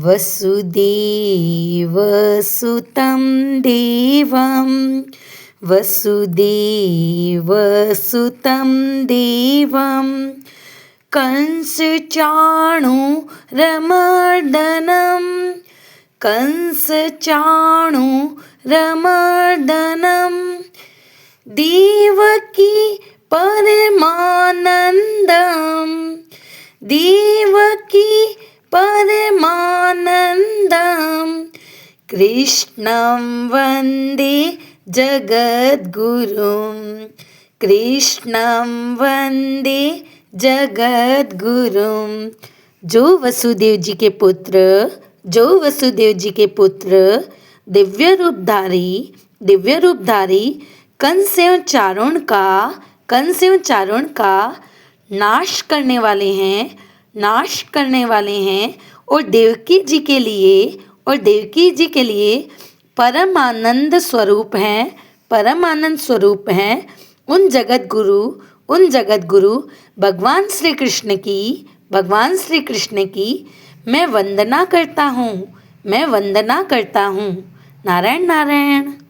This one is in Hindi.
वसुदेवसुतं देवं वसुदेवसुतं देवं कंसचाणूरमर्दनं कंसचाणूरमर्दनं देवकी परमानन्दं देवकी परमानन्दं कृष्णं वन्दे जगद्गुरुं कृष्णं वन्दे जगद्गुरुं। जो वसुदेव जी के पुत्र दिव्य रूपधारी कंस एवं चारण का नाश करने वाले हैं और देवकी जी के लिए परम आनंद स्वरूप हैं उन जगत गुरु भगवान श्री कृष्ण की मैं वंदना करता हूँ। नारायण नारायण।